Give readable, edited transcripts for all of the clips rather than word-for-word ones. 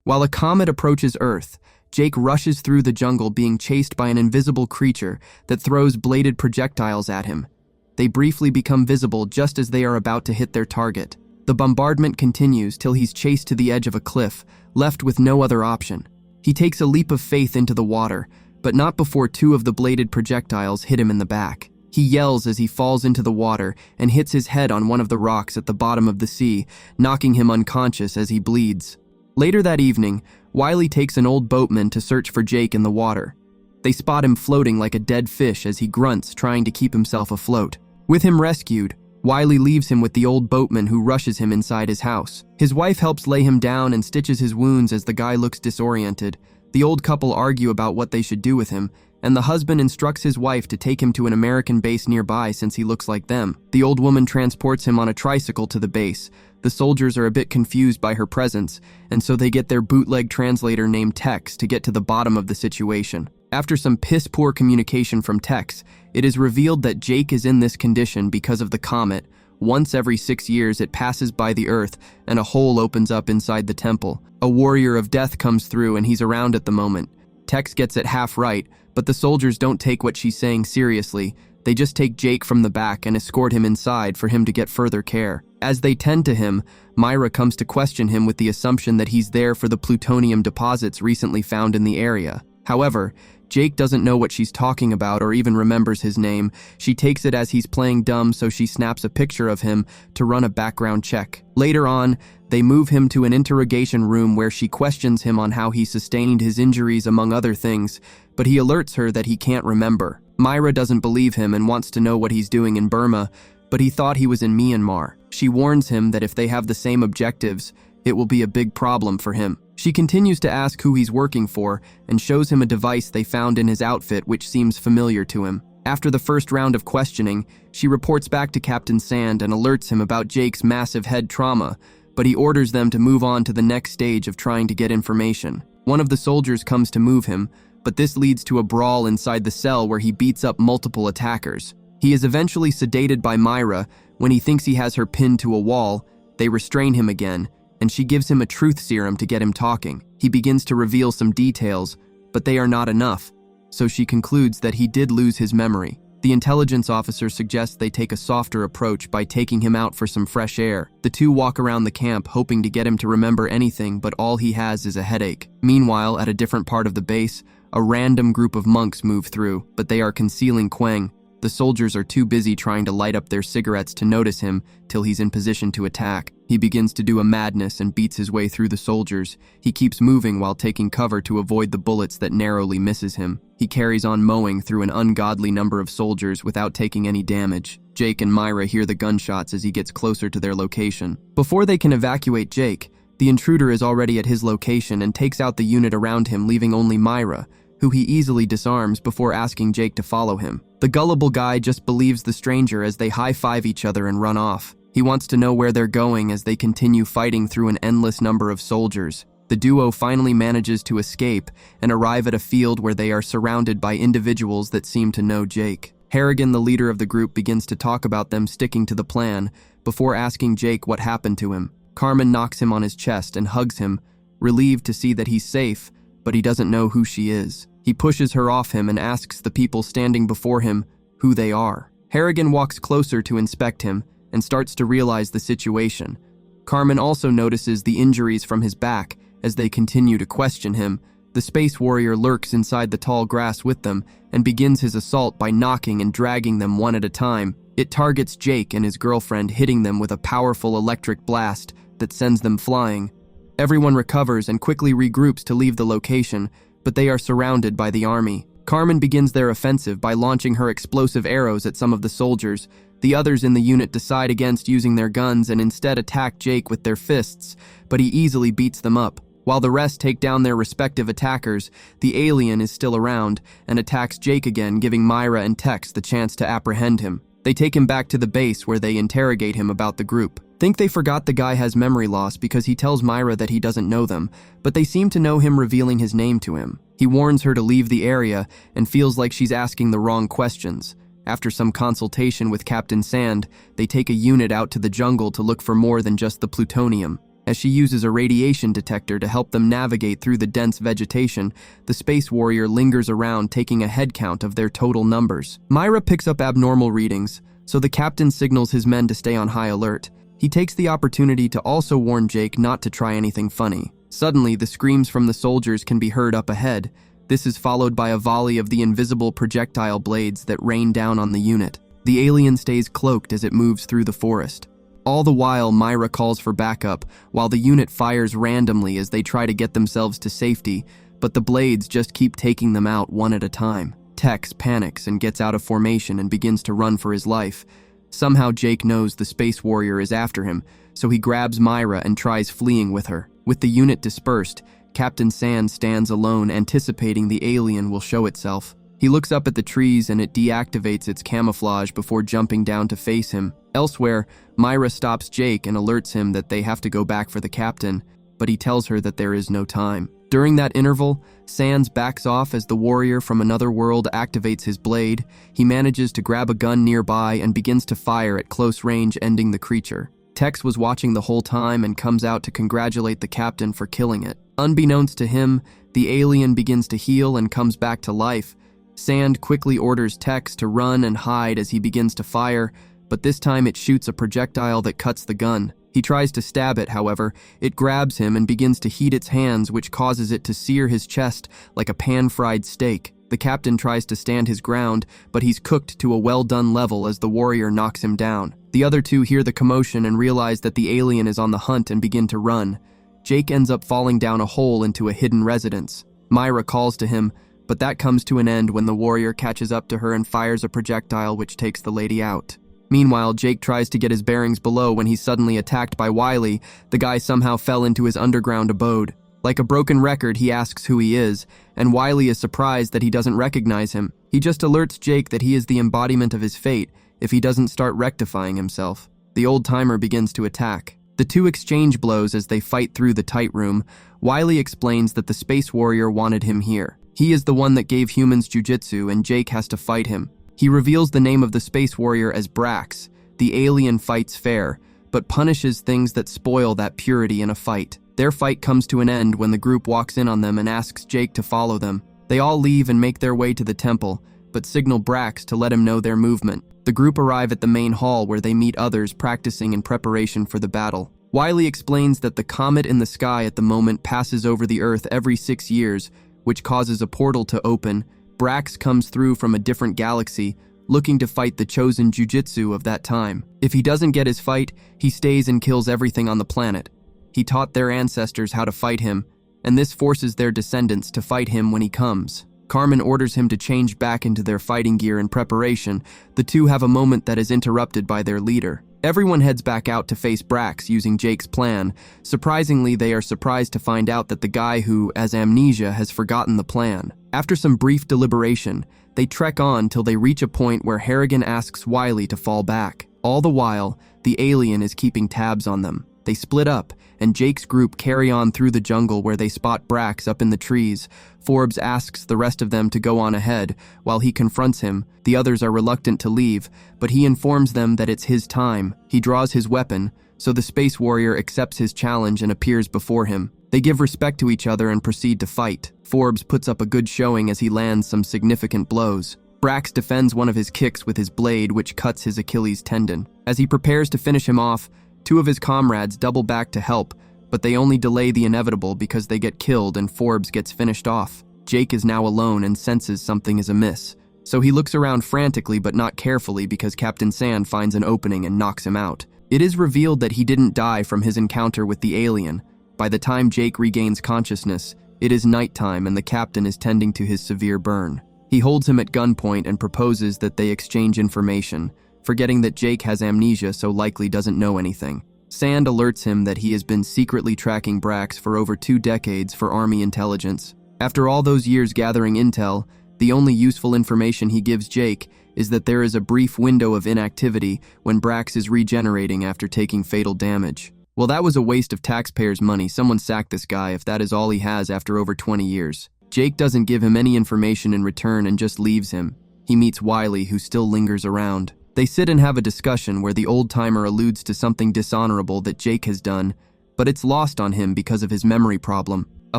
While a comet approaches Earth, Jake rushes through the jungle being chased by an invisible creature that throws bladed projectiles at him. They briefly become visible just as they are about to hit their target. The bombardment continues till he's chased to the edge of a cliff, left with no other option. He takes a leap of faith into the water, but not before two of the bladed projectiles hit him in the back. He yells as he falls into the water and hits his head on one of the rocks at the bottom of the sea, knocking him unconscious as he bleeds. Later that evening, Wiley takes an old boatman to search for Jake in the water. They spot him floating like a dead fish as he grunts, trying to keep himself afloat. With him rescued, Wiley leaves him with the old boatman who rushes him inside his house. His wife helps lay him down and stitches his wounds as the guy looks disoriented. The old couple argue about what they should do with him, and the husband instructs his wife to take him to an American base nearby since he looks like them. The old woman transports him on a tricycle to the base. The soldiers are a bit confused by her presence, and so they get their bootleg translator named Tex to get to the bottom of the situation. After some piss-poor communication from Tex, it is revealed that Jake is in this condition because of the comet. Once every 6 years, it passes by the Earth, and a hole opens up inside the temple. A warrior of death comes through, and he's around at the moment. Tex gets it half right, but the soldiers don't take what she's saying seriously. They just take Jake from the back and escort him inside for him to get further care. As they tend to him, Myra comes to question him with the assumption that he's there for the plutonium deposits recently found in the area. However, Jake doesn't know what she's talking about or even remembers his name. She takes it as he's playing dumb, so she snaps a picture of him to run a background check. Later on, they move him to an interrogation room where she questions him on how he sustained his injuries among other things, but he alerts her that he can't remember. Myra doesn't believe him and wants to know what he's doing in Burma, but he thought he was in Myanmar. She warns him that if they have the same objectives, it will be a big problem for him. She continues to ask who he's working for and shows him a device they found in his outfit which seems familiar to him. After the first round of questioning, she reports back to Captain Sand and alerts him about Jake's massive head trauma, but he orders them to move on to the next stage of trying to get information. One of the soldiers comes to move him, but this leads to a brawl inside the cell where he beats up multiple attackers. He is eventually sedated by Myra. When he thinks he has her pinned to a wall, they restrain him again, and she gives him a truth serum to get him talking. He begins to reveal some details, but they are not enough, so she concludes that he did lose his memory. The intelligence officer suggests they take a softer approach by taking him out for some fresh air. The two walk around the camp hoping to get him to remember anything, but all he has is a headache. Meanwhile, at a different part of the base, a random group of monks move through, but they are concealing Quang. The soldiers are too busy trying to light up their cigarettes to notice him till he's in position to attack. He begins to do a madness and beats his way through the soldiers. He keeps moving while taking cover to avoid the bullets that narrowly misses him. He carries on mowing through an ungodly number of soldiers without taking any damage. Jake and Myra hear the gunshots as he gets closer to their location. Before they can evacuate Jake, the intruder is already at his location and takes out the unit around him, leaving only Myra, who he easily disarms before asking Jake to follow him. The gullible guy just believes the stranger as they high-five each other and run off. He wants to know where they're going as they continue fighting through an endless number of soldiers. The duo finally manages to escape and arrive at a field where they are surrounded by individuals that seem to know Jake. Harrigan, the leader of the group, begins to talk about them sticking to the plan before asking Jake what happened to him. Carmen knocks him on his chest and hugs him, relieved to see that he's safe, but he doesn't know who she is. He pushes her off him and asks the people standing before him who they are. Harrigan walks closer to inspect him and starts to realize the situation. Carmen also notices the injuries from his back as they continue to question him. The space warrior lurks inside the tall grass with them and begins his assault by knocking and dragging them one at a time. It targets Jake and his girlfriend, hitting them with a powerful electric blast that sends them flying. Everyone recovers and quickly regroups to leave the location, but they are surrounded by the army. Carmen begins their offensive by launching her explosive arrows at some of the soldiers. The others in the unit decide against using their guns and instead attack Jake with their fists, but he easily beats them up. While the rest take down their respective attackers, the alien is still around and attacks Jake again, giving Myra and Tex the chance to apprehend him. They take him back to the base where they interrogate him about the group. Think they forgot the guy has memory loss because he tells Myra that he doesn't know them, but they seem to know him, revealing his name to him. He warns her to leave the area and feels like she's asking the wrong questions. After some consultation with Captain Sand, they take a unit out to the jungle to look for more than just the plutonium. As she uses a radiation detector to help them navigate through the dense vegetation, the space warrior lingers around taking a head count of their total numbers. Myra picks up abnormal readings, so the captain signals his men to stay on high alert. He takes the opportunity to also warn Jake not to try anything funny. Suddenly, the screams from the soldiers can be heard up ahead. This is followed by a volley of the invisible projectile blades that rain down on the unit. The alien stays cloaked as it moves through the forest. All the while, Myra calls for backup, while the unit fires randomly as they try to get themselves to safety, but the blades just keep taking them out one at a time. Tex panics and gets out of formation and begins to run for his life. Somehow Jake knows the space warrior is after him, so he grabs Myra and tries fleeing with her. With the unit dispersed, Captain Sand stands alone, anticipating the alien will show itself. He looks up at the trees and it deactivates its camouflage before jumping down to face him. Elsewhere, Myra stops Jake and alerts him that they have to go back for the captain, but he tells her that there is no time. During that interval, Sands backs off as the warrior from another world activates his blade. He manages to grab a gun nearby and begins to fire at close range, ending the creature. Tex was watching the whole time and comes out to congratulate the captain for killing it. Unbeknownst to him, the alien begins to heal and comes back to life. Sand quickly orders Tex to run and hide as he begins to fire, but this time it shoots a projectile that cuts the gun. He tries to stab it, however. It grabs him and begins to heat its hands, which causes it to sear his chest like a pan-fried steak. The captain tries to stand his ground, but he's cooked to a well-done level as the warrior knocks him down. The other two hear the commotion and realize that the alien is on the hunt and begin to run. Jake ends up falling down a hole into a hidden residence. Myra calls to him, but that comes to an end when the warrior catches up to her and fires a projectile which takes the lady out. Meanwhile, Jake tries to get his bearings below when he's suddenly attacked by Wiley. The guy somehow fell into his underground abode. Like a broken record, he asks who he is, and Wiley is surprised that he doesn't recognize him. He just alerts Jake that he is the embodiment of his fate if he doesn't start rectifying himself. The old-timer begins to attack. The two exchange blows as they fight through the tight room. Wiley explains that the space warrior wanted him here. He is the one that gave humans jujitsu, and Jake has to fight him. He reveals the name of the space warrior as Brax. The alien fights fair, but punishes things that spoil that purity in a fight. Their fight comes to an end when the group walks in on them and asks Jake to follow them. They all leave and make their way to the temple, but signal Brax to let him know their movement. The group arrive at the main hall where they meet others practicing in preparation for the battle. Wiley explains that the comet in the sky at the moment passes over the Earth every 6 years, which causes a portal to open. Brax comes through from a different galaxy, looking to fight the chosen jujitsu of that time. If he doesn't get his fight, he stays and kills everything on the planet. He taught their ancestors how to fight him, and this forces their descendants to fight him when he comes. Carmen orders him to change back into their fighting gear in preparation. The two have a moment that is interrupted by their leader. Everyone heads back out to face Brax using Jake's plan. Surprisingly, they are surprised to find out that the guy who has amnesia has forgotten the plan. After some brief deliberation, they trek on till they reach a point where Harrigan asks Wiley to fall back. All the while, the alien is keeping tabs on them. They split up, and Jake's group carry on through the jungle where they spot Brax up in the trees. Forbes asks the rest of them to go on ahead. While he confronts him, the others are reluctant to leave, but he informs them that it's his time. He draws his weapon, so the space warrior accepts his challenge and appears before him. They give respect to each other and proceed to fight. Forbes puts up a good showing as he lands some significant blows. Brax defends one of his kicks with his blade, which cuts his Achilles tendon. As he prepares to finish him off, two of his comrades double back to help, but they only delay the inevitable because they get killed and Forbes gets finished off. Jake is now alone and senses something is amiss, so he looks around frantically but not carefully because Captain Sand finds an opening and knocks him out. It is revealed that he didn't die from his encounter with the alien. By the time Jake regains consciousness, it is nighttime and the captain is tending to his severe burn. He holds him at gunpoint and proposes that they exchange information, forgetting that Jake has amnesia so likely doesn't know anything. Sand alerts him that he has been secretly tracking Brax for over 2 decades for Army intelligence. After all those years gathering intel, the only useful information he gives Jake is that there is a brief window of inactivity when Brax is regenerating after taking fatal damage. Well, that was a waste of taxpayers' money. Someone sack this guy if that is all he has after over 20 years. Jake doesn't give him any information in return and just leaves him. He meets Wiley, who still lingers around. They sit and have a discussion where the old-timer alludes to something dishonorable that Jake has done, but it's lost on him because of his memory problem. A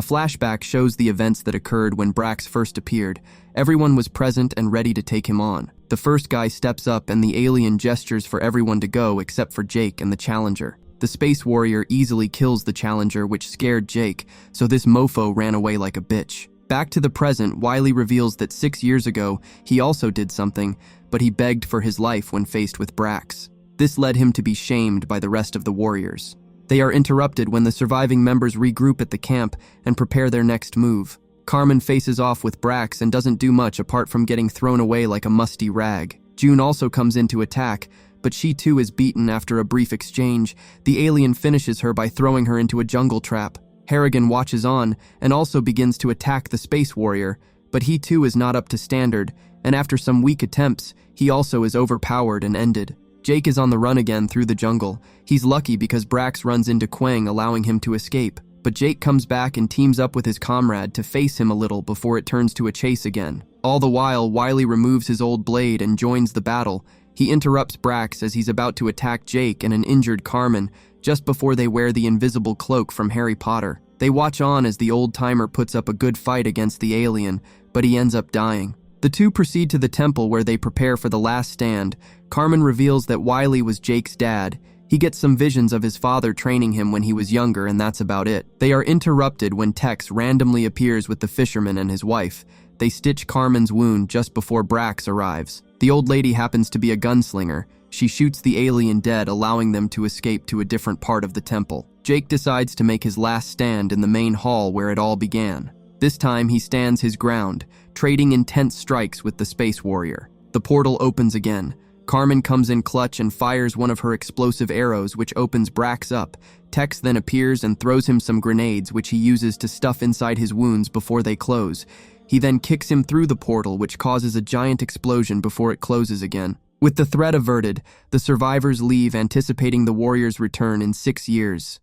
flashback shows the events that occurred when Brax first appeared. Everyone was present and ready to take him on. The first guy steps up and the alien gestures for everyone to go except for Jake and the Challenger. The Space Warrior easily kills the Challenger, which scared Jake, so this mofo ran away like a bitch. Back to the present, Wiley reveals that 6 years ago, he also did something, but he begged for his life when faced with Brax. This led him to be shamed by the rest of the Warriors. They are interrupted when the surviving members regroup at the camp and prepare their next move. Carmen faces off with Brax and doesn't do much apart from getting thrown away like a musty rag. June also comes in to attack, but she too is beaten after a brief exchange. The alien finishes her by throwing her into a jungle trap. Harrigan watches on and also begins to attack the Space Warrior, but he too is not up to standard, and after some weak attempts, he also is overpowered and ended. Jake is on the run again through the jungle. He's lucky because Brax runs into Quang, allowing him to escape. But Jake comes back and teams up with his comrade to face him a little before it turns to a chase again. All the while, Wiley removes his old blade and joins the battle. He interrupts Brax as he's about to attack Jake and an injured Carmen just before they wear the invisible cloak from Harry Potter. They watch on as the old-timer puts up a good fight against the alien, but he ends up dying. The two proceed to the temple where they prepare for the last stand. Carmen reveals that Wiley was Jake's dad. He gets some visions of his father training him when he was younger, and that's about it. They are interrupted when Tex randomly appears with the fisherman and his wife. They stitch Carmen's wound just before Brax arrives. The old lady happens to be a gunslinger. She shoots the alien dead, allowing them to escape to a different part of the temple. Jake decides to make his last stand in the main hall where it all began. This time he stands his ground, trading intense strikes with the Space Warrior. The portal opens again. Carmen comes in clutch and fires one of her explosive arrows, which opens Brax up. Tex then appears and throws him some grenades, which he uses to stuff inside his wounds before they close. He then kicks him through the portal, which causes a giant explosion before it closes again. With the threat averted, the survivors leave, anticipating the Warriors' return in 6 years.